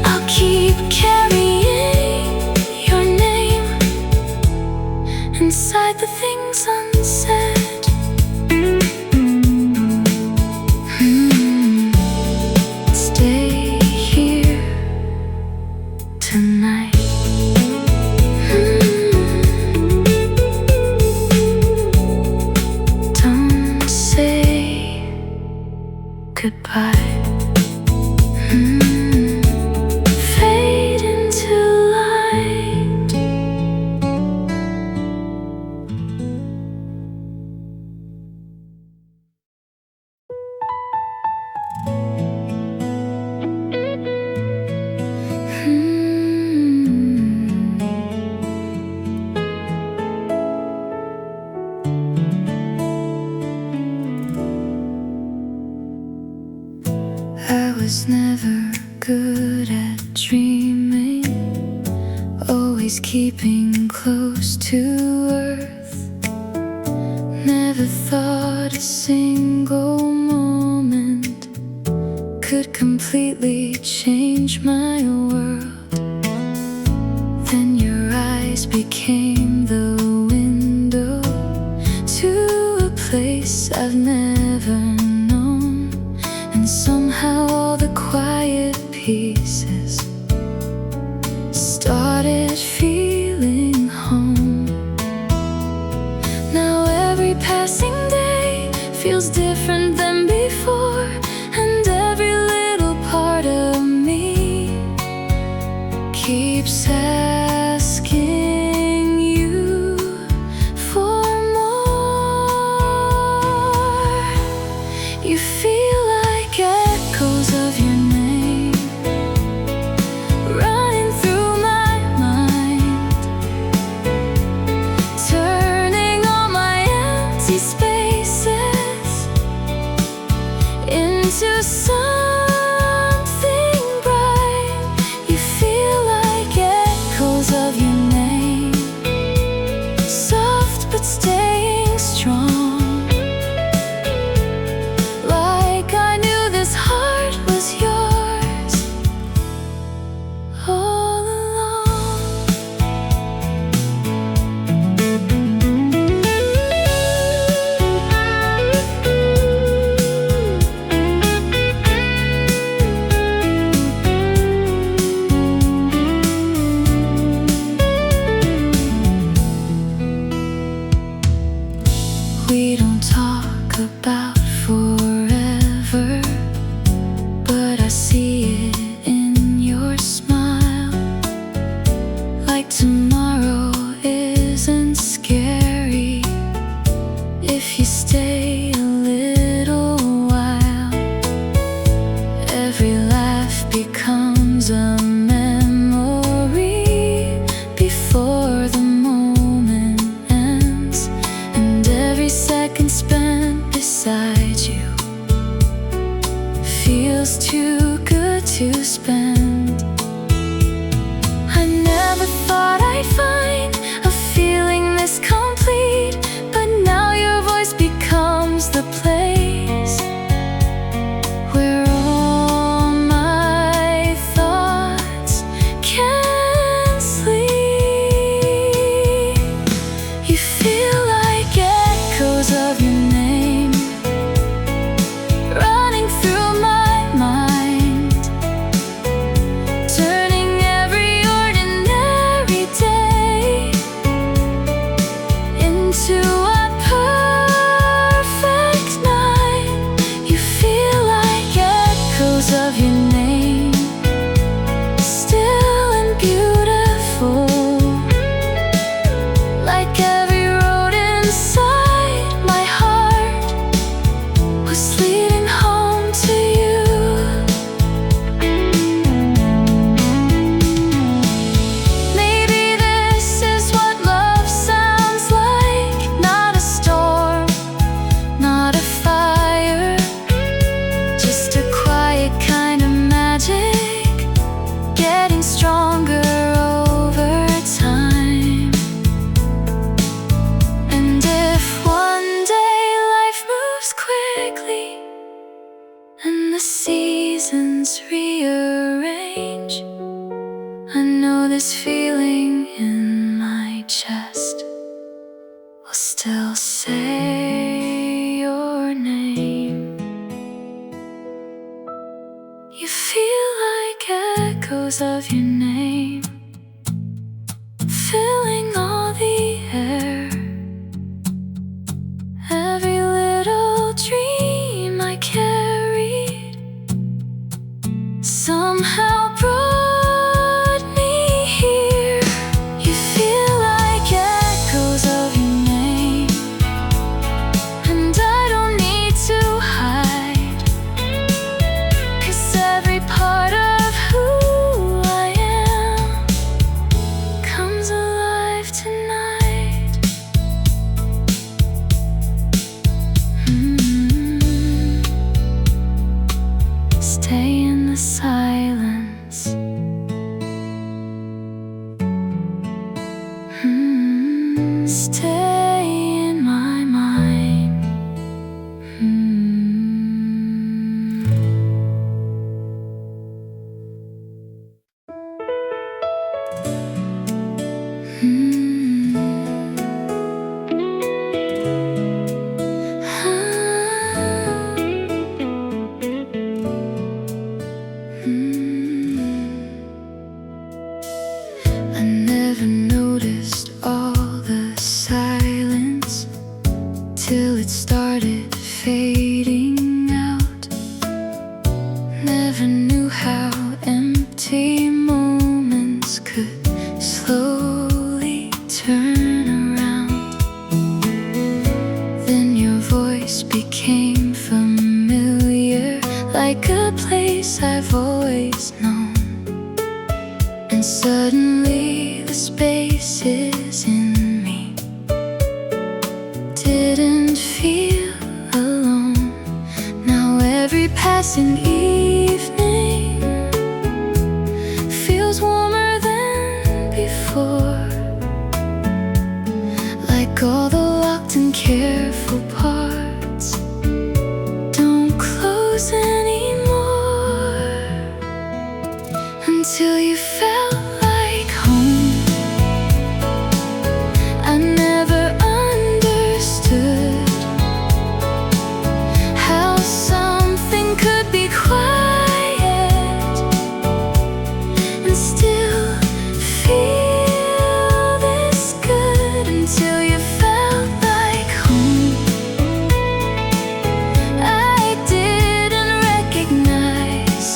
I'll keep carrying your name inside the things unsaid. Stay here tonight. Don't say goodbye. Fade into light. was never good at dreaming, always keeping close to earth. Never thought a single moment could completely change my world. Then your eyes became the window to a place I've never known, and somehow all the quiet pieces started feeling home. Now every passing day feels different than before, and every little part of me keeps asking you for more. You feel like echoes of your name running through my mind, turning all my empty spaces into something bright. You feel like echoes of your name, soft but staying strong. Like I knew this heart was yours all along. We don't talk about forever, but I see it in your smile. Like tomorrow isn't scary if you stay a little while. Every laugh becomes a memory before the moment ends, and every second spent beside you feels too good to spend. I never thought I'd find a feeling this complete, but now your voice becomes the place where all my thoughts can sleep. You feel like echoes of your name running through my mind, turning every ordinary day into a perfect night. You feel like echoes of your name, still and beautiful. Like every road inside my heart was leading home to you. Maybe this is what love sounds like. Not a storm, not a fire, just a quiet kind of magic, getting stronger over time. And if one day life moves quickly and the seasons rearrange, I know this feeling in my chest will still say your name. You feel like echoes of your name filling all the air. Every little dream I carried somehow brought me here. You feel like echoes of your name, and I don't need to hide, 'cause every part of who I am till it started fading out. Never knew how empty moments could slowly turn around. Then your voice became familiar, like a place I've always known. And suddenly the spaces in me didn't feel alone. Now every passing evening feels warmer than before, like all the locked and careful parts don't close anymore. Until you felt like home. I never understood how something could be quiet and still feel this good. Until you felt like home. I didn't recognize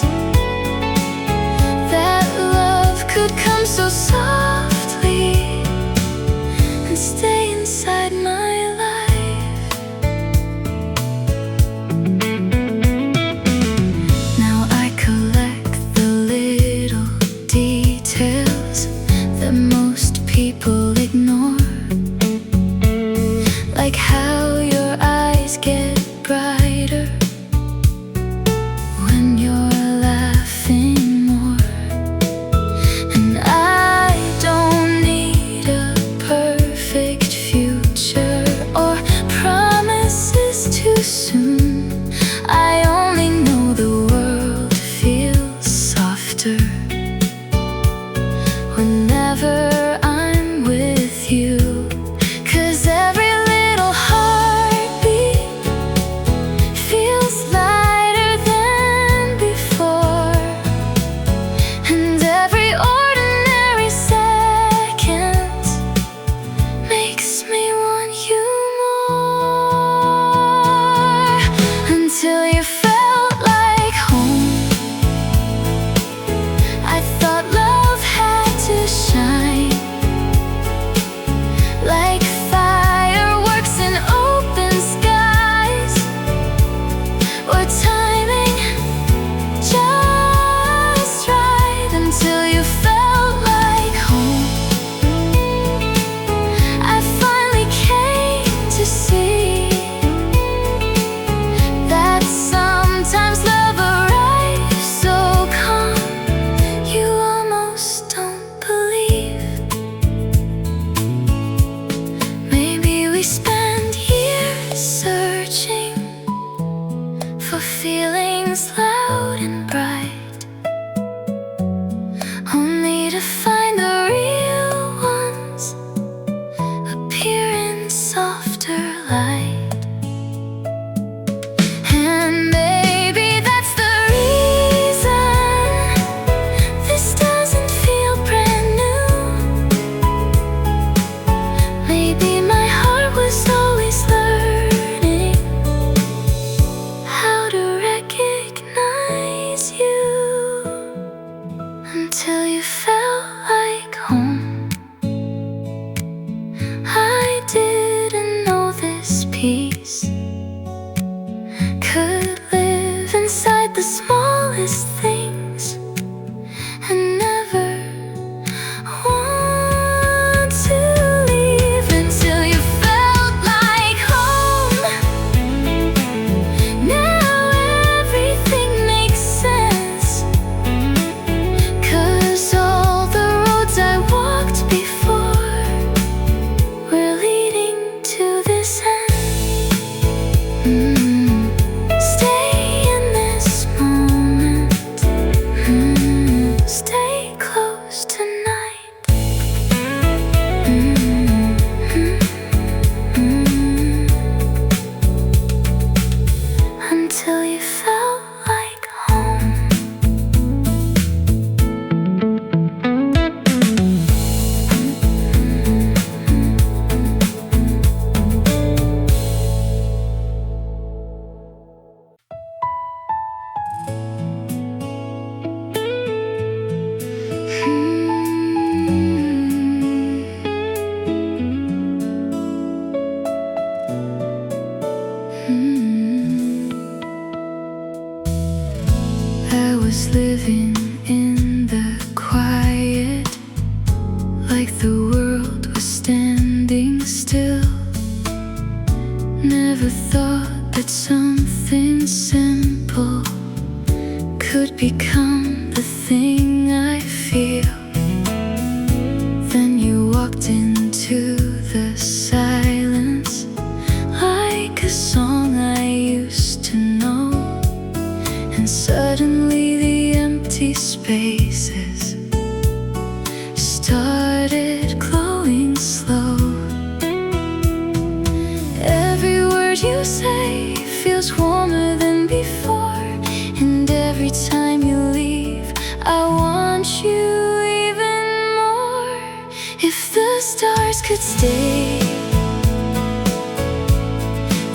that love could come so softly and stay inside my life. Now I collect the little details that most people ignore, like how your eyes get brighter when you're laughing more. And I don't need a perfect future or promises too soon. I only know the world feels softer whenever I'm with you. 'Cause every little heartbeat feels lighter than before, and every ordinary second makes me want you more. Until you felt like home. I thought love had to shine like fireworks in open skies, or timing just right. Until you felt like home. I finally came to see that sometimes love arrives so calm you almost don't believe. Maybe we spend years searching for feelings loud and bright, only to find the real ones appear in softer light. And maybe that's the reason this doesn't feel brand new. Maybe my heart was always learning how to recognize you. Until you felt like home. I didn't know this peace could live inside the smallest things, and never want to leave. Until you felt like home. Now everything makes sense, 'cause all the roads I walked before were leading to this end. Stay in this moment. Stay close tonight. Until you felt like home. living in the quiet, like the world was standing still. Never thought that something simple could become the thing I feel. Then you walked into the silence, like a song I used to know. And suddenly the empty spaces started glowing slow. Every word you say feels warmer than before, and every time you leave, I want you even more. If the stars could stay,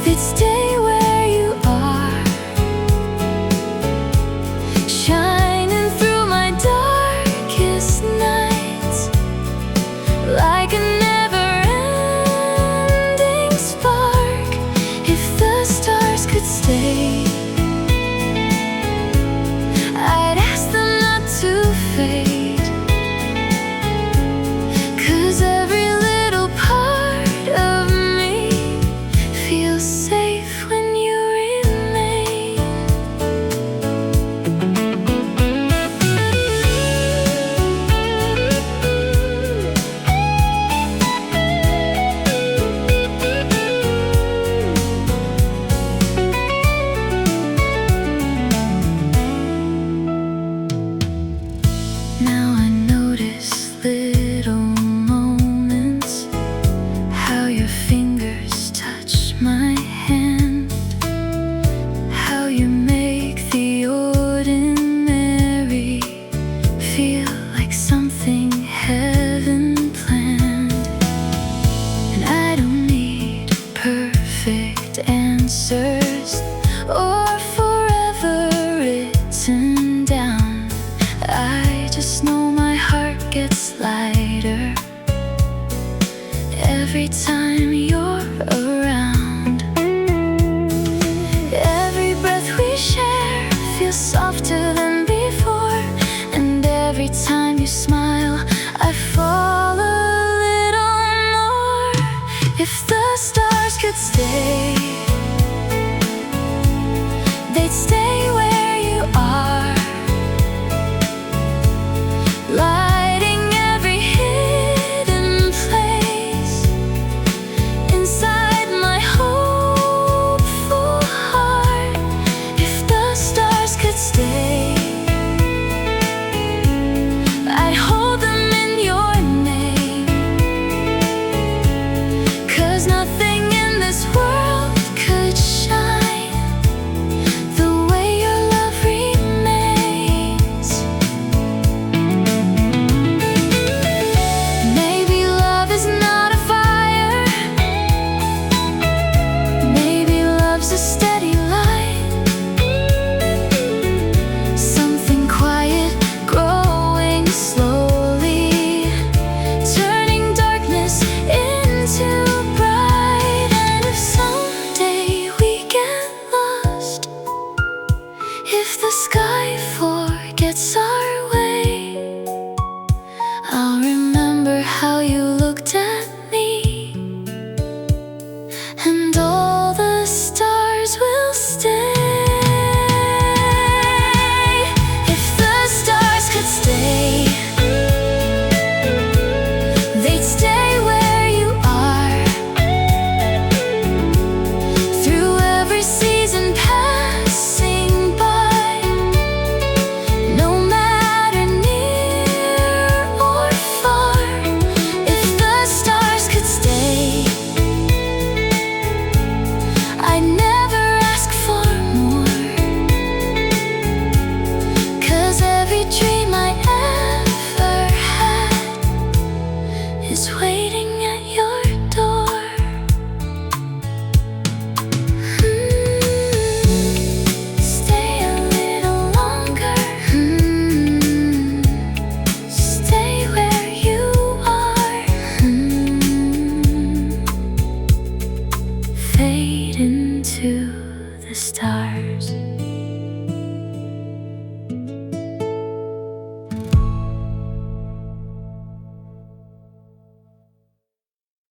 they'd stay where you are, shining through my darkest nights, like a never-ending spark. If the stars could stay, I'd ask them not to fade, 'cause every little part of me feels safe when you remain. Now I notice little moments, how your fingers touch my hand, how you make the ordinary feel like something heaven planned. And I don't need perfect answers or forever written down. I just know my heart gets lighter every time you're around. Every breath we share feels softer than before, and every time you smile, I fall a little more. If the stars could stay, they'd stay where you are, lighting every hidden place inside my hopeful heart. If the stars could stay, I'd hold them in your name, 'cause nothing in this world could shine the way your love remains. Maybe love is not a fire, maybe love's a steady light, something quiet growing slowly, turning darkness into bright. And if someday we get lost, if the sky forgets our way, I'll remember how you looked at me, and all the stars will stay. If the stars could stay, they'd stay where you are, through every season passing by, no matter near or far. If the stars could stay, I'd never ask for more, 'cause every dream I ever had is waiting at your door. Stay a little longer, stay where you are, fade into the stars.